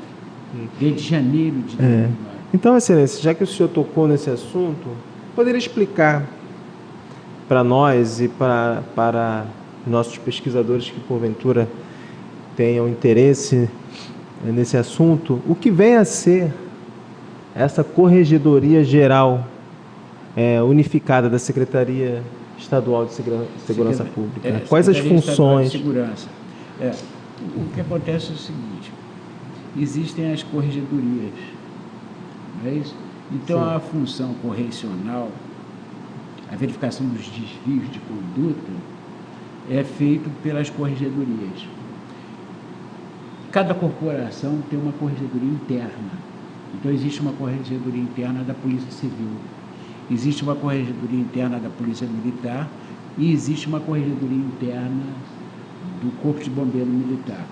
Desde janeiro de 2009. Então, Excelência, já que o senhor tocou nesse assunto, poderia explicar para nós e para nossos pesquisadores que, porventura, tenham interesse nesse assunto, o que vem a ser essa Corregedoria Geral unificada da Secretaria Estadual de Segurança Pública? Quais as funções? De segurança. O que acontece é o seguinte: existem as corregedorias, não é isso? Então, Sim. a função correcional, a verificação dos desvios de conduta, é feito pelas corregedorias. Cada corporação tem uma corregedoria interna. Então, existe uma corregedoria interna da Polícia Civil, existe uma corregedoria interna da Polícia Militar e existe uma corregedoria interna do Corpo de Bombeiro Militar.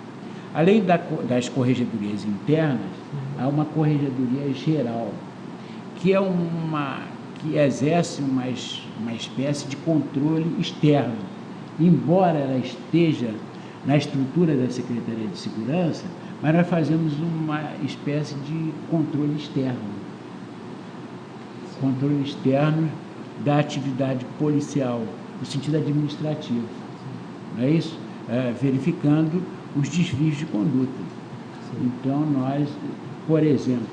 Além das corregedorias internas, há uma corregedoria geral, que exerce uma espécie de controle externo. Embora ela esteja na estrutura da Secretaria de Segurança, mas nós fazemos uma espécie de controle externo da atividade policial, no sentido administrativo, não é isso? Verificando os desvios de conduta. Sim. Então, nós, por exemplo,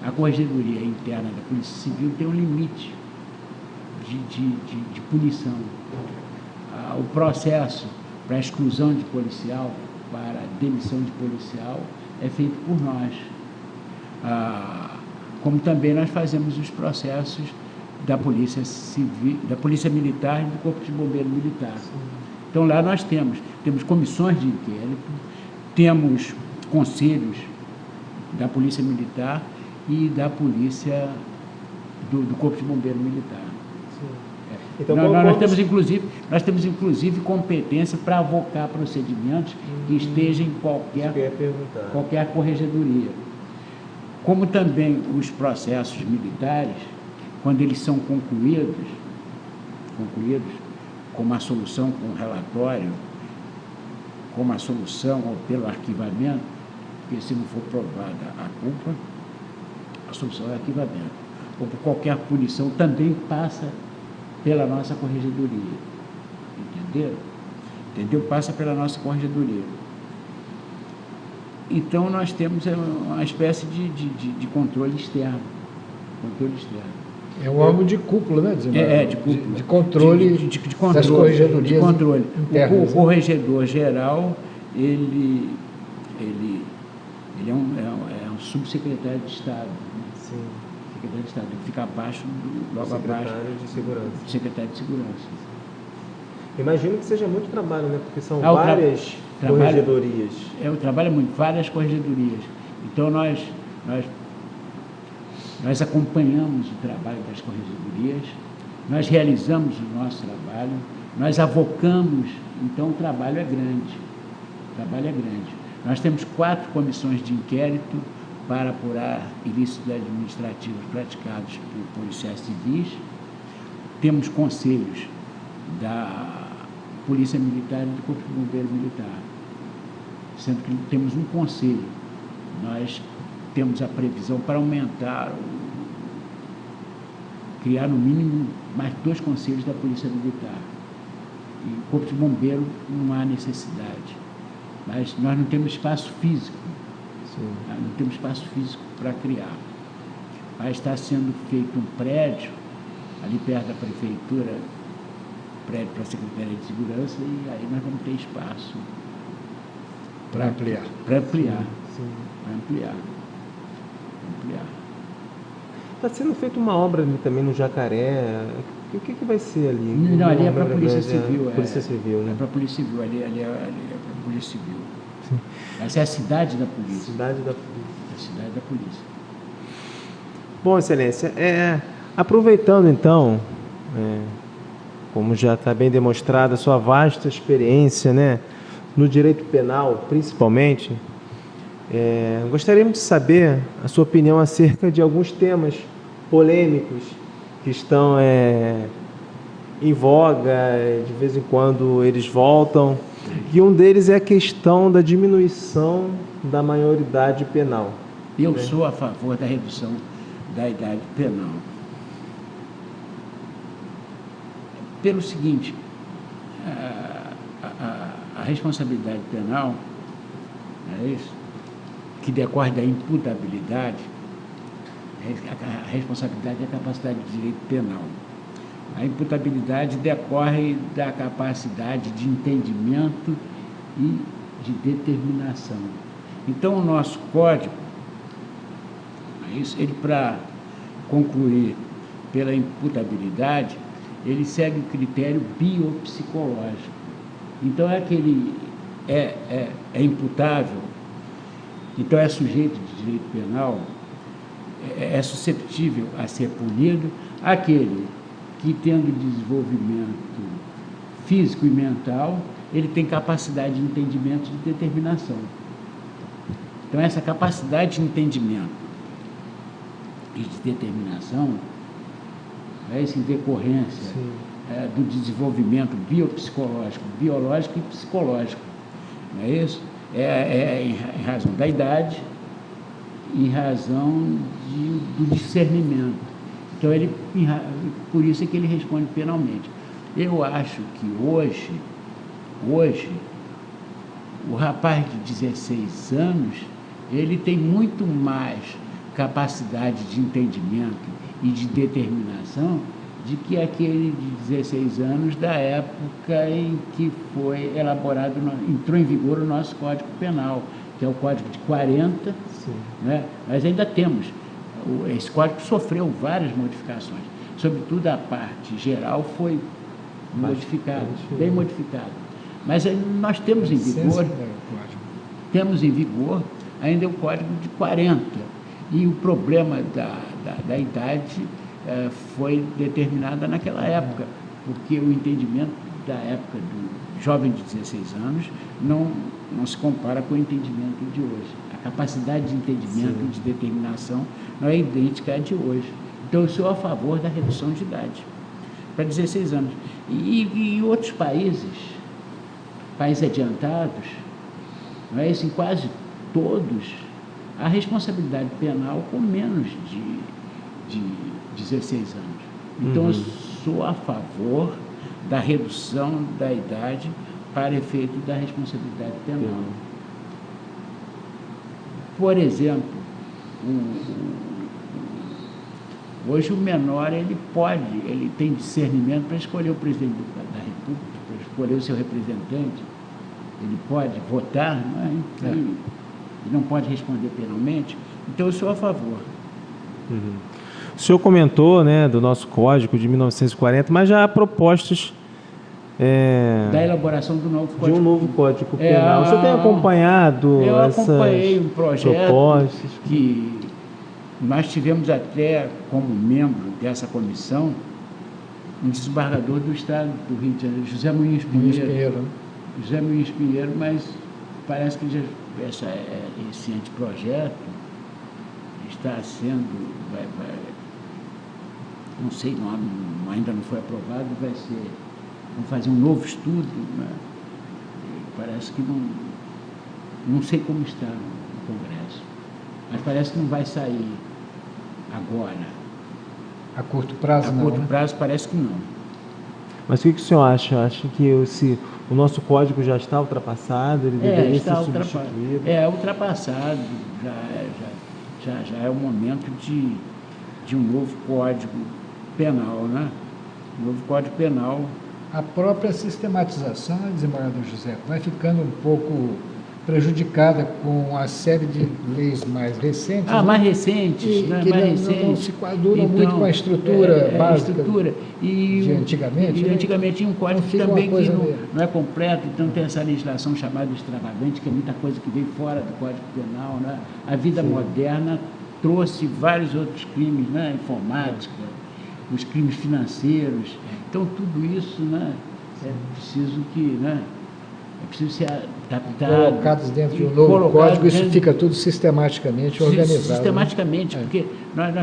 a Corregedoria Interna da Polícia Civil tem um limite de punição. O processo para a exclusão de policial, para a demissão de policial, é feito por nós. Como também nós fazemos os processos da Polícia Civil, da Polícia Militar e do Corpo de Bombeiro Militar. Sim. Então, lá nós temos comissões de inquérito, temos conselhos da Polícia Militar e da Polícia do Corpo de Bombeiro Militar. Então, nós temos inclusive competência para avocar procedimentos que estejam em qualquer corregedoria. Como também os processos militares, quando eles são concluídos com uma solução, com um relatório, com uma solução ou pelo arquivamento, porque se não for provada a culpa, a solução é arquivamento, ou por qualquer punição, também passa pela nossa corregedoria. Entendeu? Passa pela nossa corregedoria. Então, nós temos uma espécie de controle externo. É um órgão de cúpula, né? De cúpula. De controle das corregedorias. De controle. Internas, o corregedor geral, ele é um subsecretário de Estado. Sim. Secretário de Estado, ele fica abaixo logo abaixo de Segurança. Secretário de Segurança. Imagino que seja muito trabalho, né? Porque são várias corregedorias. O trabalho é muito, várias corregedorias. Então, nós acompanhamos o trabalho das corregedorias, nós realizamos o nosso trabalho, nós avocamos, então o trabalho é grande. Nós temos 4 comissões de inquérito para apurar ilícitos administrativos praticados por policiais civis. Temos conselhos da Polícia Militar e do Corpo de Bombeiro Militar, sendo que temos um conselho. Nós temos a previsão para criar no mínimo mais 2 conselhos da Polícia Militar. E o Corpo de Bombeiro não há necessidade, mas nós não temos espaço físico. Não temos espaço físico para criar. Mas está sendo feito um prédio, ali perto da prefeitura, prédio para a Secretaria de Segurança, e aí nós vamos ter espaço para ampliar. Sim. Para ampliar. Está sendo feita uma obra ali também no Jacaré. O que vai ser ali? Não, ali é para a Polícia Civil. Polícia Civil, né? É para a Polícia Civil, ali é para a Polícia Civil. Sim. Essa é a cidade da polícia. Cidade da polícia. A cidade da polícia. Bom, Excelência, aproveitando então, como já está bem demonstrada a sua vasta experiência, né, no direito penal, principalmente, gostaríamos de saber a sua opinião acerca de alguns temas polêmicos que estão em voga, de vez em quando eles voltam. E um deles é a questão da diminuição da maioridade penal. Eu sou a favor da redução da idade penal. Pelo seguinte, a responsabilidade penal, é isso, que decorre da imputabilidade, a responsabilidade é a capacidade de direito penal. A imputabilidade decorre da capacidade de entendimento e de determinação. Então, o nosso código, ele para concluir pela imputabilidade, ele segue o critério biopsicológico. Então, aquele é imputável, então é sujeito de direito penal, é susceptível a ser punido aquele que, tendo desenvolvimento físico e mental, ele tem capacidade de entendimento e de determinação. Então, essa capacidade de entendimento e de determinação é em decorrência do desenvolvimento biopsicológico, biológico e psicológico. Não é isso? Em razão da idade, em razão do discernimento. Então, por isso é que ele responde penalmente. Eu acho que hoje, o rapaz de 16 anos, ele tem muito mais capacidade de entendimento e de determinação de que aquele de 16 anos da época em que foi elaborado, entrou em vigor o nosso Código Penal, que é o Código de 40, né? Mas ainda temos, esse Código sofreu várias modificações, sobretudo a parte geral foi modificada, bem modificada. Mas nós temos em vigor ainda o Código de 40, e o problema da idade foi determinada naquela época, porque o entendimento da época do jovem de 16 anos não se compara com o entendimento de hoje. A capacidade de entendimento e de determinação não é idêntica à de hoje. Então, eu sou a favor da redução de idade para 16 anos. E outros países adiantados, não é isso? Em quase todos, a responsabilidade penal com menos de 16 anos. Então, eu sou a favor da redução da idade para efeito da responsabilidade penal. Por exemplo, hoje o menor, ele tem discernimento para escolher o presidente da República, para escolher o seu representante, ele pode votar, não é? E não pode responder penalmente. Então, eu sou a favor. O senhor comentou, né, do nosso Código de 1940, mas já há propostas da elaboração do novo Código. De um novo Código Penal. O senhor tem acompanhado essas acompanhei um projeto propostas? Que nós tivemos até como membro dessa comissão um desembargador do Estado do Rio de Janeiro, José Muniz Pinheiro. José Muniz Pinheiro, mas parece que esse anteprojeto está sendo, não sei, ainda não foi aprovado, vão fazer um novo estudo, né? Parece que não sei como está no Congresso, mas parece que não vai sair agora. A curto prazo não, A curto prazo parece que não. Mas o que o senhor acha? Acha que o nosso código já está ultrapassado? Ele deveria ser substituído? Ultrapassado. Já é o momento de um novo Código Penal, né? Um novo Código Penal. A própria sistematização, desembargador José, vai ficando um pouco prejudicada com a série de leis mais recentes. Mais recentes, né? Que não se coadunam muito com a estrutura básica de antigamente. E antigamente tinha um código também que não é completo, então tem essa legislação chamada extravagante, que é muita coisa que veio fora do Código Penal, né? A vida moderna trouxe vários outros crimes, né? Informática, os crimes financeiros. Então, tudo isso, né? É preciso ser adaptado. Colocados dentro de um novo código, isso fica tudo sistematicamente organizado. Sistematicamente, né? Porque nós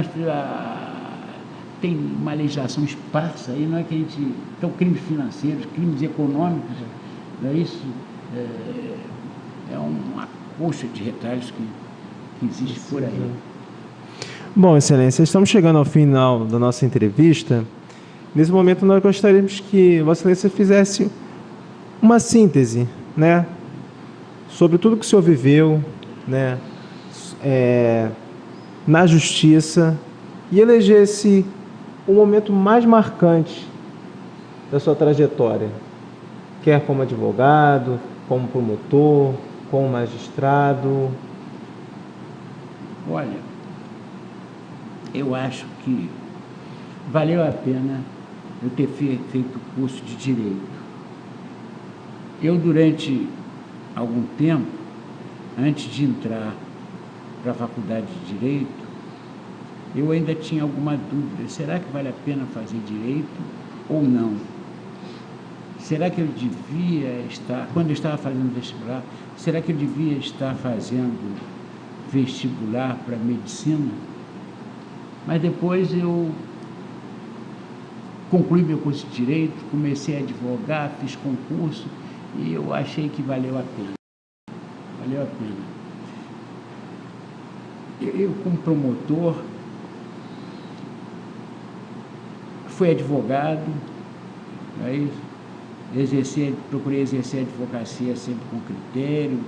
tem uma legislação esparsa aí, não é que a gente. Então, crimes financeiros, crimes econômicos, não é isso? É uma coxa de retalhos que existe por aí. Bom, Excelência, estamos chegando ao final da nossa entrevista. Nesse momento, nós gostaríamos que Vossa Excelência fizesse uma síntese, né, sobre tudo que o senhor viveu, né, na justiça, e elegesse o momento mais marcante da sua trajetória, quer como advogado, como promotor, como magistrado. Olha, eu acho que valeu a pena eu ter feito o curso de Direito. Eu, durante algum tempo, antes de entrar para a faculdade de Direito, eu ainda tinha alguma dúvida: será que vale a pena fazer Direito ou não? Será que eu devia estar, quando eu estava fazendo vestibular, será que eu devia estar fazendo vestibular para Medicina? Mas depois eu concluí meu curso de Direito, comecei a advogar, fiz concurso e eu achei que valeu a pena. Valeu a pena. Eu como promotor, fui advogado, não é isso? Procurei exercer a advocacia sempre com critério,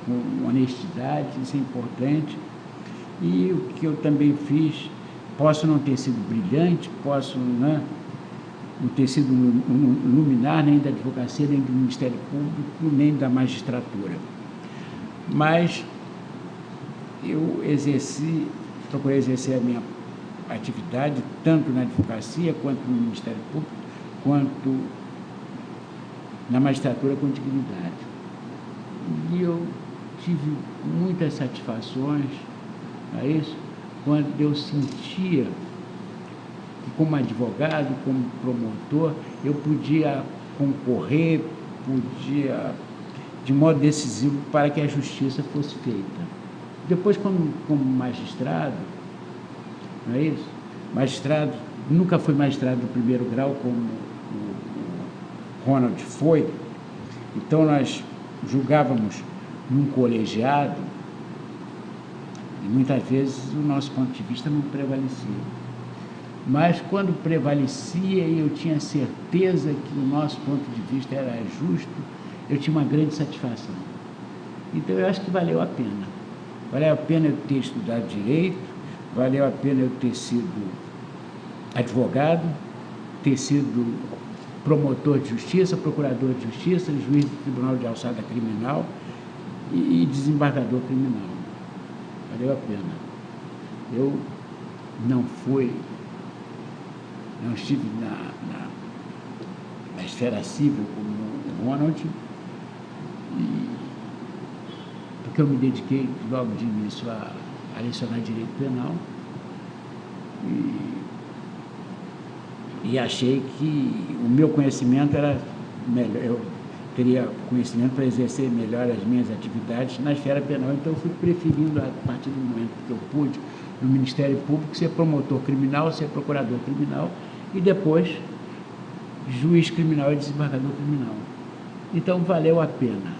com honestidade, isso é importante. E o que eu também fiz, posso não ter sido brilhante, posso não ter sido um luminar nem da advocacia, nem do Ministério Público, nem da magistratura. Mas eu procurei exercer a minha atividade tanto na advocacia, quanto no Ministério Público, quanto na magistratura com dignidade. E eu tive muitas satisfações, não é isso? Quando eu sentia que, como advogado, como promotor, eu podia concorrer, de modo decisivo, para que a justiça fosse feita. Depois, como magistrado, não é isso? Magistrado, nunca fui magistrado do primeiro grau, como o Ronald foi. Então, nós julgávamos num colegiado e muitas vezes o nosso ponto de vista não prevalecia. Mas quando prevalecia e eu tinha certeza que o nosso ponto de vista era justo, eu tinha uma grande satisfação. Então eu acho que valeu a pena. Valeu a pena eu ter estudado Direito, valeu a pena eu ter sido advogado, ter sido promotor de justiça, procurador de justiça, juiz do Tribunal de Alçada Criminal e desembargador criminal. Valeu a pena. Eu não estive na esfera civil como o Ronald, porque eu me dediquei logo de início a lecionar Direito Penal e achei que o meu conhecimento era melhor, eu teria conhecimento para exercer melhor as minhas atividades na esfera penal, então eu fui preferindo, a partir do momento que eu pude, no Ministério Público, ser promotor criminal, ser procurador criminal e depois juiz criminal e desembargador criminal. Então valeu a pena.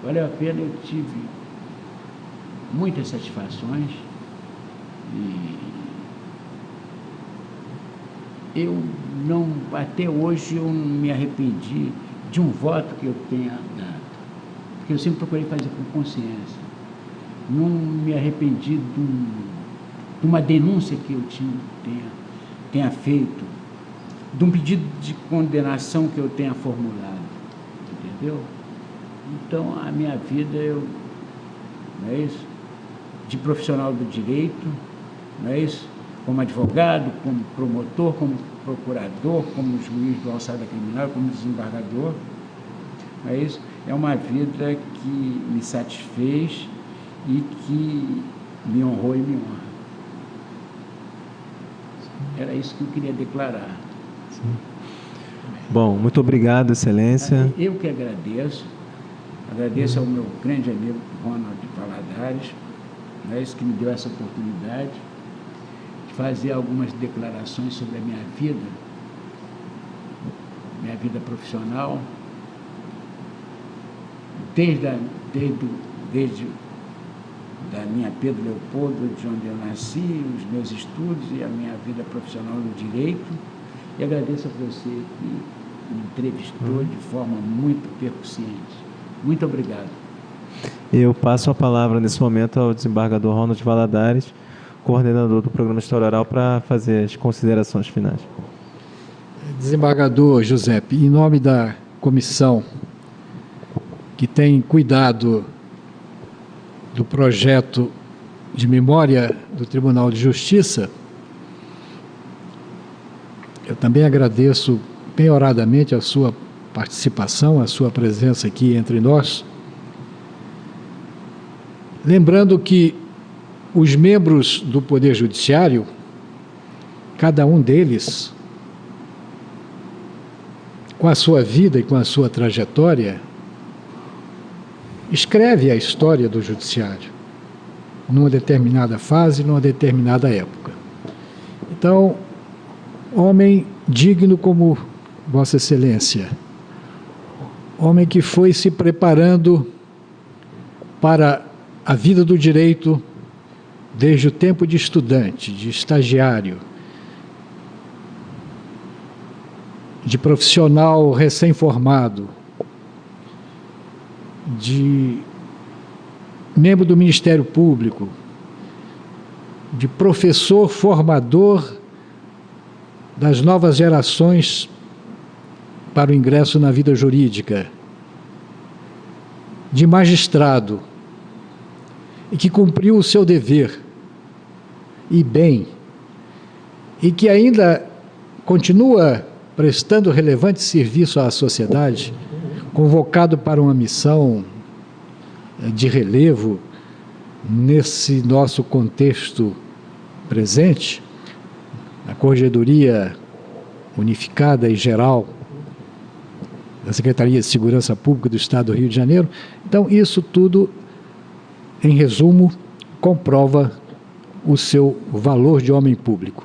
Valeu a pena, eu tive muitas satisfações e eu não, até hoje eu não me arrependi de um voto que eu tenha dado, porque eu sempre procurei fazer com consciência. Não me arrependi de uma denúncia que eu tenha feito, de um pedido de condenação que eu tenha formulado, entendeu? Então, a minha vida, não é isso? De profissional do direito, não é isso? Como advogado, como promotor, como procurador, como juiz do Alçada Criminal, como desembargador, não é isso? É uma vida que me satisfez e que me honrou e me honra. Era isso que eu queria declarar. Sim. Bom, muito obrigado, Excelência. Eu que agradeço ao meu grande amigo Ronald Valadares, não é isso, que me deu essa oportunidade de fazer algumas declarações sobre a minha vida profissional, desde da minha Pedro Leopoldo, de onde eu nasci, os meus estudos e a minha vida profissional no direito. E agradeço a você que me entrevistou de forma muito percussiente. Muito obrigado. Eu passo a palavra nesse momento ao desembargador Ronald Valadares, coordenador do programa História Oral, para fazer as considerações finais. Desembargador Giuseppe, em nome da comissão que tem cuidado do projeto de memória do Tribunal de Justiça, Também agradeço penhoradamente a sua participação, a sua presença aqui entre nós. Lembrando que os membros do Poder Judiciário, cada um deles, com a sua vida e com a sua trajetória, escreve a história do Judiciário, numa determinada fase, numa determinada época. Então, homem digno como Vossa Excelência, homem que foi se preparando para a vida do direito desde o tempo de estudante, de estagiário, de profissional recém-formado, de membro do Ministério Público, de professor formador das novas gerações para o ingresso na vida jurídica, de magistrado, e que cumpriu o seu dever, e bem, e que ainda continua prestando relevante serviço à sociedade, convocado para uma missão de relevo nesse nosso contexto presente, a Corregedoria Unificada e Geral da Secretaria de Segurança Pública do Estado do Rio de Janeiro. Então, isso tudo, em resumo, comprova o seu valor de homem público,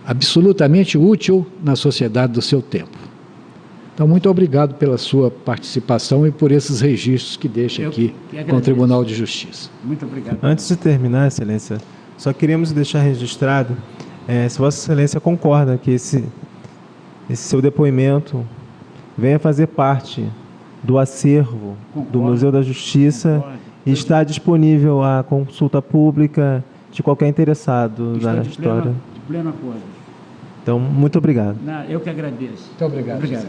absolutamente útil na sociedade do seu tempo. Então, muito obrigado pela sua participação e por esses registros que deixa aqui com o Tribunal de Justiça. Muito obrigado. Antes de terminar, Excelência, só queríamos deixar registrado, se Vossa Excelência concorda que esse seu depoimento venha fazer parte do acervo do Museu da Justiça e está disponível à consulta pública de qualquer interessado na história. De pleno acordo. Então, muito obrigado. Eu que agradeço. Muito obrigado. Obrigado.